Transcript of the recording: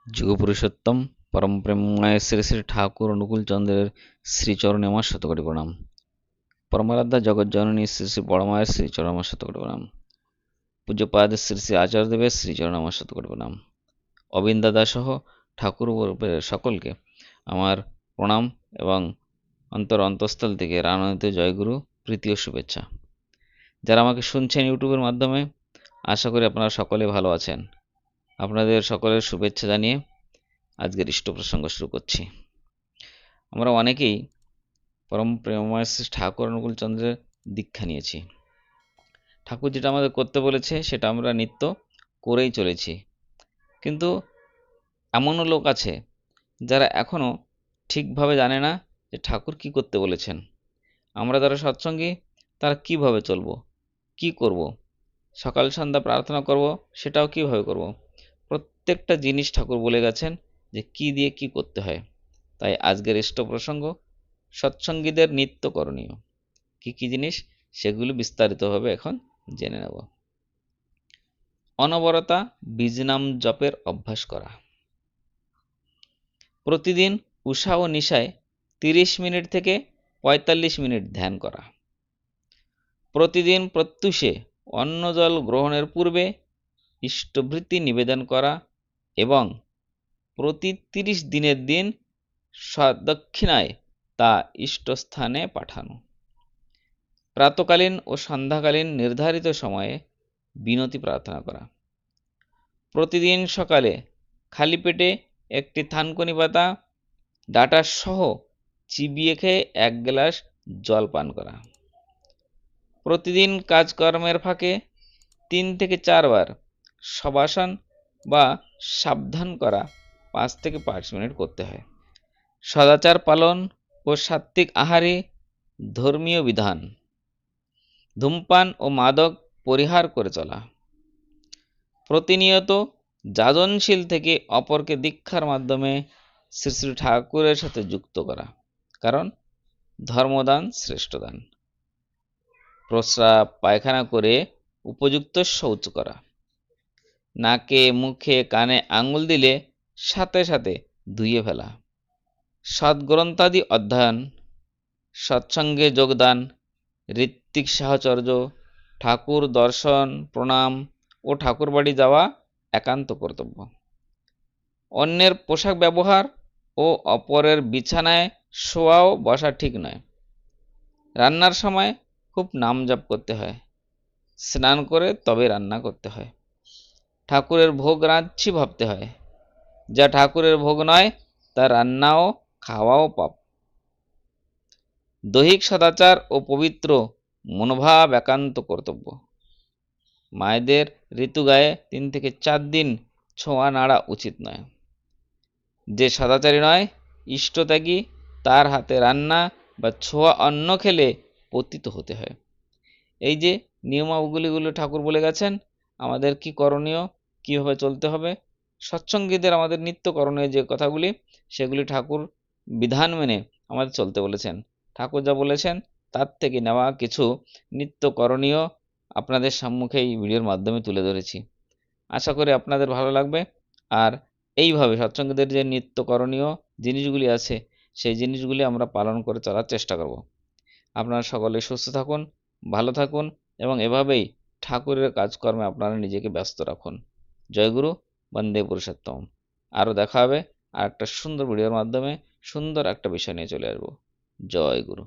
যুগপুরুষোত্তম পরম প্রেমময় শ্রী শ্রী ঠাকুর অনুকূল চন্দ্রের শ্রীচরণে আমার শতকোটি প্রণাম। পরমারাধ্যা জগৎজননী শ্রী শ্রী বড়মায়ের শ্রীচরণ আমার শতকোটি প্রণাম। পূজ্যপাদ শ্রী শ্রী আচার্যদেবের শ্রীচরণ আমার শতকোটি প্রণাম। অবিন দাদা সহ ঠাকুর সকলকে আমার প্রণাম এবং অন্তঃস্থল থেকে রানায়িত জয়গুরু প্রীতি ও শুভেচ্ছা। যারা আমাকে শুনছেন ইউটিউবের মাধ্যমে, আশা করি আপনারা সকলে ভালো আছেন। আপনাদের সকলের শুভেচ্ছা জানিয়ে আজকের ইষ্ট প্রসঙ্গ শুরু করছি। আমরা অনেকেই পরম প্রেমময় শ্রী ঠাকুর অনুকূল চন্দ্রের দীক্ষা নিয়েছি। ঠাকুর যেটা আমাদের করতে বলেছে সেটা আমরা নিত্য করেই চলেছি, কিন্তু এমনও লোক আছে যারা এখনও ঠিকভাবে জানে না যে ঠাকুর কি করতে বলেছেন। আমরা যারা সৎসঙ্গী তারা কিভাবে চলবো, কি করব, সকাল সন্ধ্যা প্রার্থনা করব, সেটাও কিভাবে করব। প্রত্যেকটা জিনিস ঠাকুর বলে গেছেন যে কি দিয়ে কি করতে হয়। তাই আজকের ইষ্ট প্রসঙ্গ সৎসঙ্গীদের নিত্য করণীয় কি কি জিনিস, সেগুলো বিস্তারিতভাবে এখন জেনে নেব। অনবরতা বীজনাম জপের অভ্যাস করা। প্রতিদিন উষা ও নিশায় 30 মিনিট থেকে 45 মিনিট ধ্যান করা। প্রতিদিন প্রত্যুষে অন্ন জল গ্রহণের পূর্বে ইষ্টভৃতি নিবেদন করা এবং প্রতি 30 দিনের দিন সদক্ষিণায় তা ইষ্টস্থানে পাঠানো। প্রাতকালীন ও সন্ধ্যাকালীন নির্ধারিত সময়ে বিনতি প্রার্থনা করা। প্রতিদিন সকালে খালি পেটে একটি থানকুনি পাতা ডাটা সহ চিবিয়ে খেয়ে 1 গ্লাস জল পান করা। প্রতিদিন কাজকর্মের ফাঁকে 3 থেকে 4 বার শবাসন বা সাবধান করা 5 থেকে 5 মিনিট করতে হয়। সদাচার পালন ও সাত্ত্বিক আহারে ধর্মীয় বিধান। ধূমপান ও মাদক পরিহার করে চলা। প্রতিনিয়ত যাজনশীল থেকে অপরকে দীক্ষার মাধ্যমে শ্রী শ্রী ঠাকুরের সাথে যুক্ত করা, কারণ ধর্মদান শ্রেষ্ঠ দান। প্রস্রাব পায়খানা করে উপযুক্ত শৌচ করা। নাকে মুখে কানে আঙুল দিলে সাথে সাথে ধুয়ে ফেলা। সদ্গ্রন্থাদি অধ্যয়ন, সৎসঙ্গে যোগদান, ঋত্বিক সাহচর্য, ঠাকুর দর্শন প্রণাম ও ঠাকুরবাড়ি যাওয়া একান্ত কর্তব্য। অন্যের পোশাক ব্যবহার ও অপরের বিছানায় শোয়াও বসা ঠিক নয়। রান্নার সময় খুব নাম জপ করতে হয়। স্নান করে তবে রান্না করতে হয়। ঠাকুরের ভোগ রাঁধছি ভাবতে হয়। যা ঠাকুরের ভোগ নয় তা রান্নাও খাওয়াও পাপ। দৈহিক সদাচার ও পবিত্র মনোভাব একান্ত কর্তব্য। মায়েদের ঋতুগায়ে 3 থেকে 4 দিন ছোঁয়া নাড়া উচিত নয়। যে সদাচারী নয়, ইষ্টত্যাগী, তার হাতে রান্না বা ছোঁয়া অন্ন খেলে পতিত হতে হয়। এই যে নিয়মাবলীগুলো ঠাকুর বলে গেছেন, আমাদের কি করণীয়, কিভাবে চলতে হবে। সৎসঙ্গীদের আমাদের নিত্য করণীয় যে কথাগুলি, সেগুলি ঠাকুর বিধান মেনে আমাদের চলতে বলেছেন। ঠাকুর যা বলেছেন তার থেকে নেওয়া কিছু নিত্য করণীয় আপনাদের সম্মুখে এই ভিডিওর মাধ্যমে তুলে ধরেছি। আশা করি আপনাদের ভালো লাগবে। আর এইভাবে সৎসঙ্গীদের যে নিত্য করণীয় জিনিসগুলি আছে, সেই জিনিসগুলি আমরা পালন করে চলার চেষ্টা করব। আপনারা সকলে সুস্থ থাকুন, ভালো থাকুন এবং এভাবেই ঠাকুরের কাজকর্মে আপনারা নিজেকে ব্যস্ত রাখুন। জয়গুরু, বন্দে পুরুষোত্তম। আরও দেখা হবে আর একটা সুন্দর ভিডিওর মাধ্যমে। সুন্দর একটা বিষয় নিয়ে চলে আসবো। জয় গুরু।